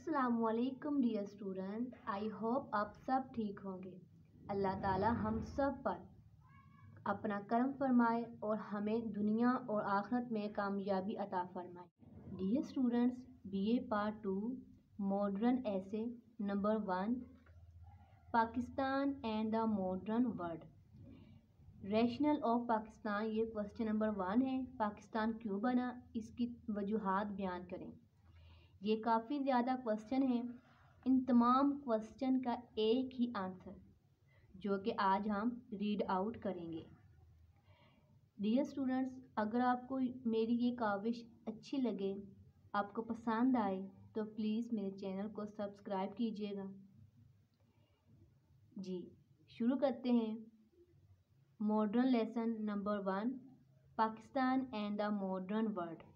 अस्सलाम वालेकुम dear student, I hope आप सब ठीक होंगे। अल्लाह ताला हम सब पर अपना करम फरमाए और हमें दुनिया और आखिरत में कामयाबी अता फरमाए। Dear students, BA part 2 modern essay number 1 Pakistan and the modern world. Rational of Pakistan, ये क्वेश्चन नंबर 1 है। पाकिस्तान क्यों बना, इसकी वजूहात बयान करें। ये काफ़ी ज़्यादा क्वेश्चन हैं। इन तमाम क्वेश्चन का एक ही आंसर जो कि आज हम रीड आउट करेंगे। डियर स्टूडेंट्स, अगर आपको मेरी ये काविश अच्छी लगे, आपको पसंद आए, तो प्लीज़ मेरे चैनल को सब्सक्राइब कीजिएगा। जी, शुरू करते हैं। Modern lesson number 1 Pakistan and the modern world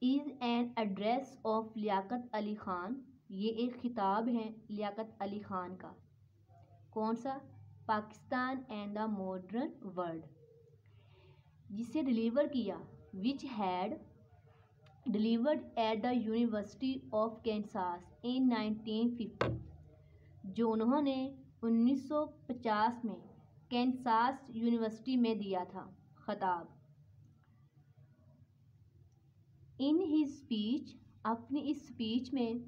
is an address of Liaquat Ali Khan. ये एक ख़िताब है लियाकत अली ख़ान का। कौन सा? Pakistan and the modern world, जिसे डिलीवर किया which had delivered at the university of Kansas in 1950, जो उन्होंने 1950 में कैंसास यूनिवर्सिटी में दिया था ख़िताब। इन हिज स्पीच, अपनी इस स्पीच में,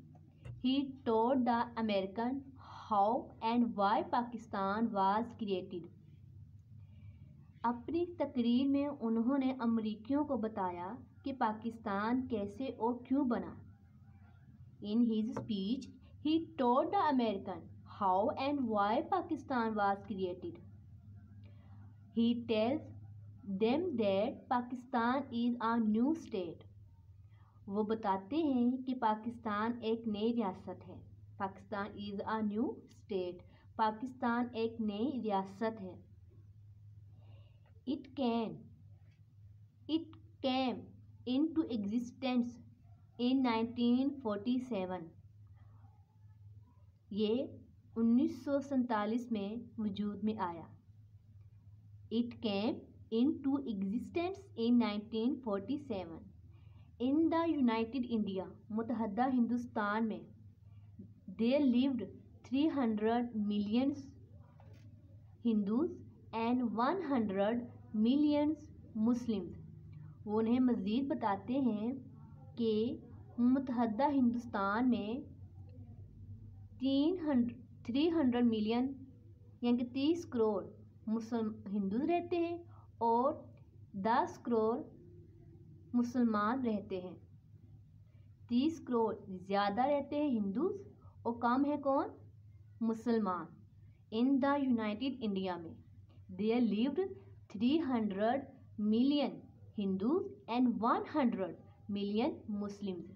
he told the American how and why Pakistan was created. अपनी तकरीर में उन्होंने अमरीकियों को बताया कि पाकिस्तान कैसे और क्यों बना। In his speech he told the American how and why Pakistan was created. He tells them that Pakistan is a new state. वो बताते हैं कि पाकिस्तान एक नई रियासत है। Pakistan is a new state, Pakistan एक नई रियासत है। It came into existence in 1947। ये 1947 में वजूद में आया। It came into existence in 1947 in the united India, मुतहदा हिंदुस्तान में। There lived 300 million Hindus and 100 million Muslims. वो उन्हें मज़ीद बताते हैं कि मुतहदा हिंदुस्तान में 300 मिलियन यानी कि 30 करोड़ हिंदू रहते हैं और 10 करोड़ मुसलमान रहते हैं। 30 करोड़ ज़्यादा रहते हैं हिंदूज और कम है कौन? मुसलमान। इन द यूनाइटेड इंडिया में there lived 300 million Hindus and 100 million Muslims.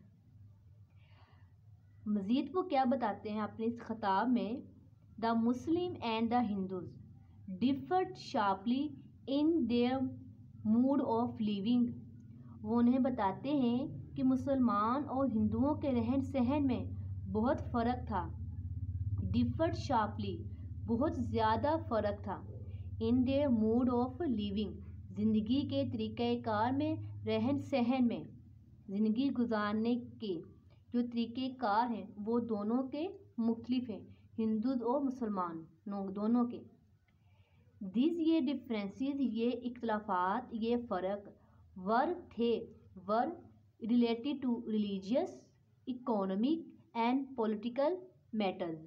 मज़ीद वो क्या बताते हैं अपने इस खिताब में? The Muslim and the Hindus differed sharply in their mood of living. वो उन्हें बताते हैं कि मुसलमान और हिंदुओं के रहन सहन में बहुत फ़र्क था। डिफर्ड शार्पली, बहुत ज़्यादा फ़र्क था। इन देयर मूड ऑफ लिविंग, ज़िंदगी के तरीक़ेकार में, रहन सहन में, ज़िंदगी गुजारने के जो तरीक़ेकार हैं वो दोनों के मुख्तलिफ हैं, हिंदू और मुसलमान दोनों के। दिस, ये डिफरेंसेस, ये इख्तलाफात, ये फ़र्क were related to religious, economic and political matters.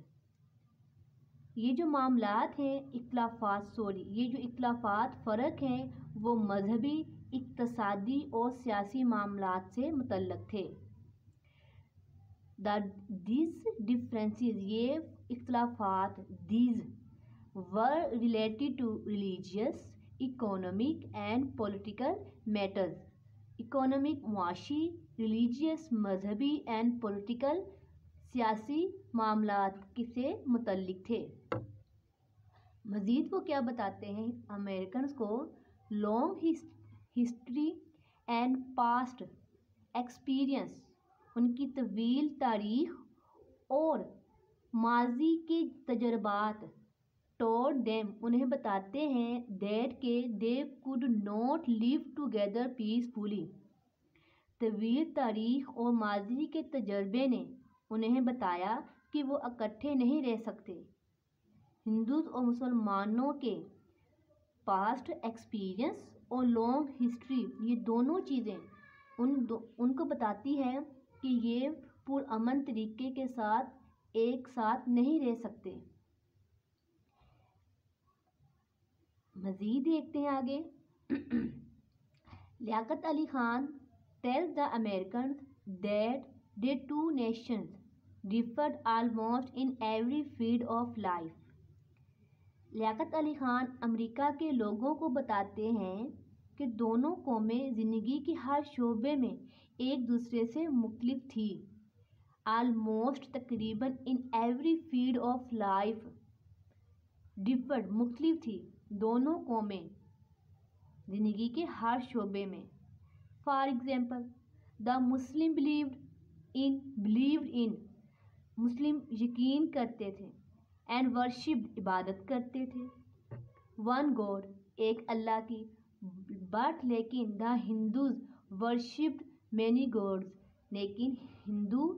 ये जो मामलात हैं ये जो इख्तलाफात फ़र्क हैं वो मजहबी, इक़्तिसादी और सियासी मामलात से मुतल्लक़ थे। दिस डिफरेंसेस, ये इख्तलाफात, this were related to religious, economic and political matters. Economic मुआशी, रिलीजियस मजहबी एंड पॉलिटिकल सियासी मामलात से मुतल्लिक थे। मज़ीद वो क्या बताते हैं? अमेरिकन्स को long history and past experience, उनकी तवील तारीख़ और माजी के तजर्बात, टोल्ड देम, उन्हें बताते हैं, दैट के they could not live together peacefully, طویل تاریخ اور ماضی کے تجربے نے انہیں بتایا کہ وہ اکٹھے نہیں رہ سکتے۔ ہندوز اور مسلمانوں کے پاسٹ ایکسپیرینس اور لانگ ہسٹری، یہ دونوں چیزیں ان کو بتاتی ہے کہ یہ پرامن طریقے کے ساتھ ایک ساتھ نہیں رہ سکتے۔ مزید دیکھتے ہیں آگے۔ Liaquat Ali Khan tells the Americans that the two nations differed almost in every field of life۔ Liaquat Ali Khan امریکہ کے لوگوں کو بتاتے ہیں کہ دونوں قومیں زندگی کے ہر شعبے میں ایک دوسرے سے مختلف تھی۔ almost تقریباً in every field of life differed مختلف تھی دونوں قومیں زندگی کے ہر شعبے میں۔ For example the Muslim believed in مسلم یقین کرتے تھے اینڈ ورشپڈ عبادت کرتے تھے ون گاڈ ایک اللہ کی، بٹ لیکن دا ہندوز ورشپڈ مینی گاڈز لیکن ہندو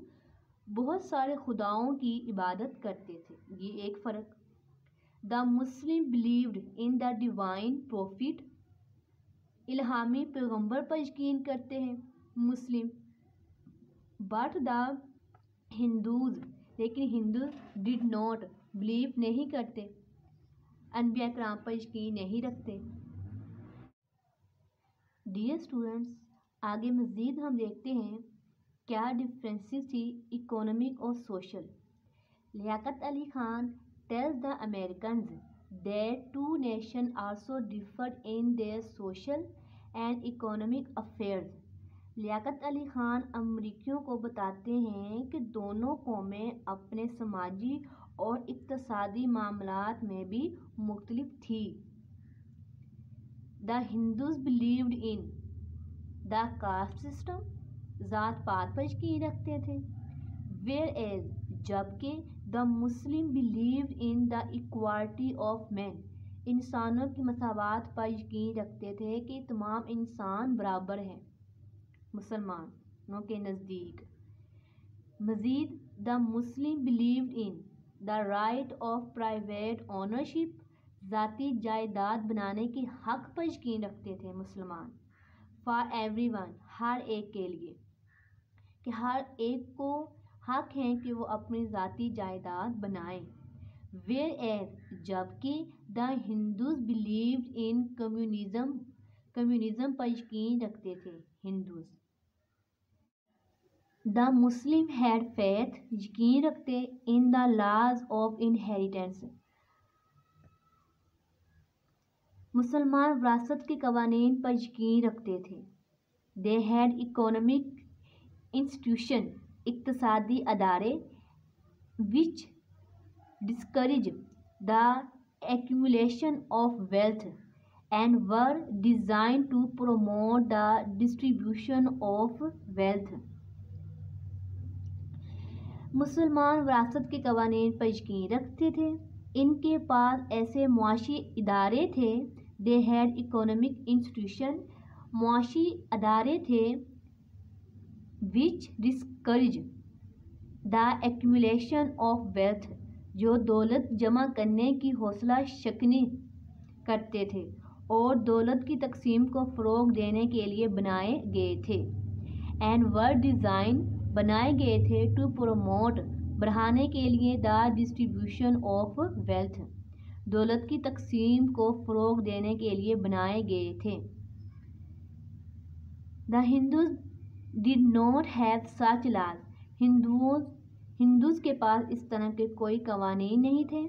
بہت سارے خداؤں کی عبادت کرتے تھے، یہ ایک فرق۔ دا مسلم believed in the divine prophet الہامی پیغمبر پر یقین کرتے ہیں مسلم، بٹ دا ہندوز لیکن ہندو ڈڈ ناٹ بلیو نہیں کرتے، انبیاء کرام پر یقین نہیں رکھتے۔ ڈیئر اسٹوڈنٹس، آگے مزید ہم دیکھتے ہیں کیا ڈفرینسز تھی اکنامک اور social. Liaquat Ali Khan tells the Americans that two nations also differed in their social and economic affairs۔ Liaquat Ali Khan امریکیوں کو بتاتے ہیں کہ دونوں قومیں اپنے سماجی اور اقتصادی معاملات میں بھی مختلف تھی۔ دا Hindus believed in the caste system ذات پات پر یقین رکھتے تھے، whereas جبکہ دا مسلم believed in the equality of men انسانوں کی مساوات پر یقین رکھتے تھے کہ تمام انسان برابر ہیں مسلمانوں کے نزدیک۔ مزید دا مسلم believed in the right of private ownership ذاتی جائیداد بنانے کے حق پر یقین رکھتے تھے مسلمان، for everyone ہر ایک کے لیے، کہ ہر ایک کو حق ہے کہ وہ اپنی ذاتی جائیداد بنائیں۔ whereas جبکہ دا ہندوز believed in کمیونزم پر یقین رکھتے تھے ہندوز۔ دا مسلم had faith یقین رکھتے in the laws of inheritance مسلمان وراثت کے قوانین پر یقین رکھتے تھے۔ they had economic institution اقتصادی ادارے which discourage the accumulation of wealth and were designed to promote the distribution of wealth۔ مسلمان وراثت کے قوانین پر یقین رکھتے تھے، ان کے پاس ایسے معاشی ادارے تھے they had economic institution معاشی ادارے تھے which discourage the accumulation of wealth جو دولت جمع کرنے کی حوصلہ شکنی کرتے تھے اور دولت کی تقسیم کو فروغ دینے کے لیے بنائے گئے تھے and were designed بنائے گئے تھے to promote بڑھانے کے لیے the distribution of wealth دولت کی تقسیم کو فروغ دینے کے لیے بنائے گئے تھے۔ The Hindus did not have such laws Hindus کے پاس اس طرح کے کوئی قوانین نہیں تھے۔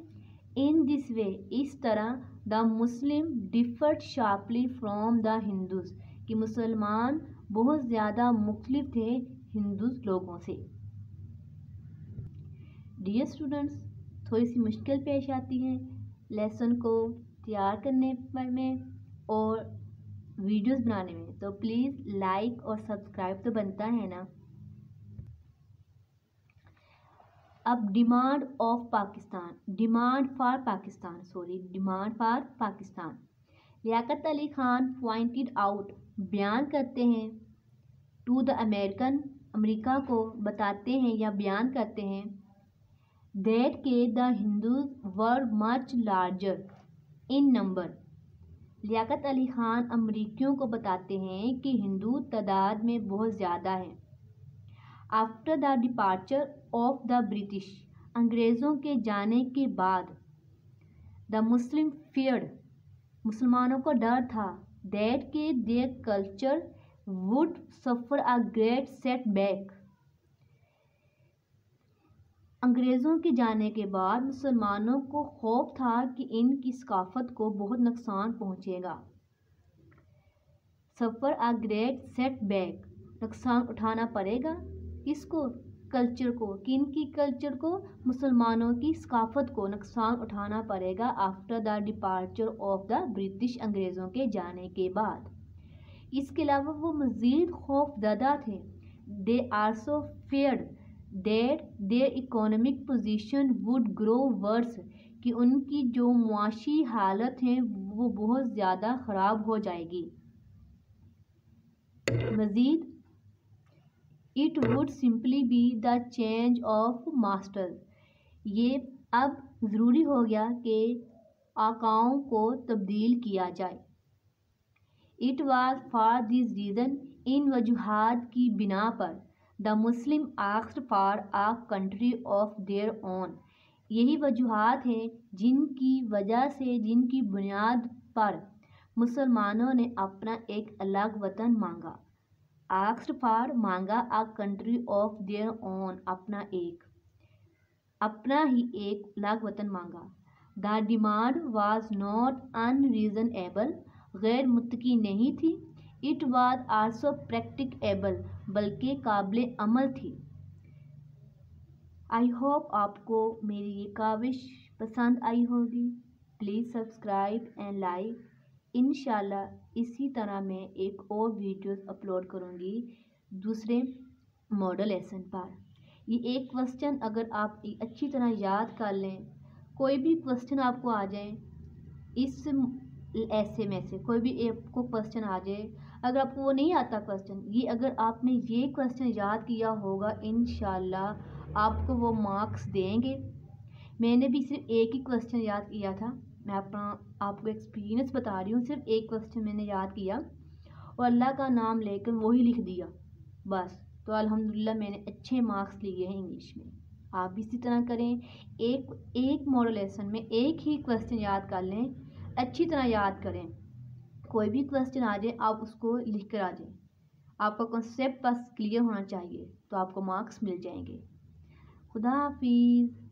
In this way اس طرح the Muslim differed sharply from the Hindus کہ مسلمان بہت زیادہ مختلف تھے ہندوز لوگوں سے۔ ڈیئر اسٹوڈنٹس، تھوڑی سی مشکل پیش آتی ہے لیسن کو تیار کرنے میں اور ویڈیوز بنانے میں، تو پلیز لائک اور سبسکرائب تو بنتا ہے نا۔ اب demand for Pakistan. Liaquat Ali Khan pointed out بیان کرتے ہیں टू द अमेरिका को बताते हैं या बयान करते हैं दैट के the Hindus were much larger in number. Liaquat Ali Khan अमरीकियों को बताते हैं कि हिंदू तादाद में बहुत ज़्यादा हैं। After the departure of the British, अंग्रेज़ों के जाने के बाद, द मुस्लिम फियर्ड, मुसलमानों को डर था, दैट के their culture would suffer a great setback. अंग्रेज़ों के जाने के बाद मुसलमानों को खौफ था कि इनकी सकाफत को बहुत नुकसान पहुँचेगा। सफ़र अ ग्रेट सेटबैक, नुकसान उठाना पड़ेगा किसको? कल्चर को। किन की कल्चर को? मुसलमानों की सकाफत को नुकसान उठाना पड़ेगा after the departure of the British, अंग्रेज़ों के जाने के बाद। इसके अलावा वो मज़ीद खौफज़दा थे। They also feared that their economic position would grow worse, कि उनकी जो मुआशी हालत है वो बहुत ज़्यादा ख़राब हो जाएगी। मज़ीद it would simply be the change of master, ये अब ज़रूरी हो गया कि आकाओं को तब्दील किया जाए। It was for this reason, इन वजूहात की बिना पर, the Muslim asked for a country of their own, यही वजूहात हैं जिनकी वजह से, जिनकी बुनियाद पर मुसलमानों ने अपना एक अलग वतन मांगा। आस्क्ड फॉर, मांगा, आ कंट्री ऑफ देयर ओन, अपना ही एक अलग वतन मांगा। The demand was not unreasonable, गैर मुत्तकी नहीं थी। इट वाज आल्सो प्रैक्टिकेबल, बल्कि काबिल अमल थी। आई होप आपको मेरी ये काविश पसंद आई होगी। Please subscribe and like. इंशाल्लाह इसी तरह मैं एक और वीडियोस अपलोड करूँगी दूसरे मॉडल लेसन पर। ये एक क्वेश्चन अगर आप अच्छी तरह याद कर लें, कोई भी क्वेश्चन आपको आ जाए इस ऐसे में से कोई भी आपको क्वेश्चन आ जाए, अगर आपको वो नहीं आता क्वेश्चन, ये अगर आपने ये क्वेश्चन याद किया होगा इंशाल्लाह आपको वो मार्क्स देंगे। मैंने भी सिर्फ एक ही क्वेश्चन याद किया था, मैं आपको एक्सपीरियंस बता रही हूँ। सिर्फ एक क्वेश्चन मैंने याद किया और अल्लाह का नाम लेकर वही लिख दिया बस, तो अल्हम्दुलिल्लाह मैंने अच्छे मार्क्स लिए हैं इंग्लिश में। आप भी इसी तरह करें, एक मॉडल लेसन में एक ही क्वेश्चन याद कर लें, अच्छी तरह याद करें। कोई भी क्वेश्चन आ जाए आप उसको लिख कर आ जाएं, आपका कॉन्सेप्ट बस क्लियर होना चाहिए तो आपको मार्क्स मिल जाएंगे। खुदा हाफिज़।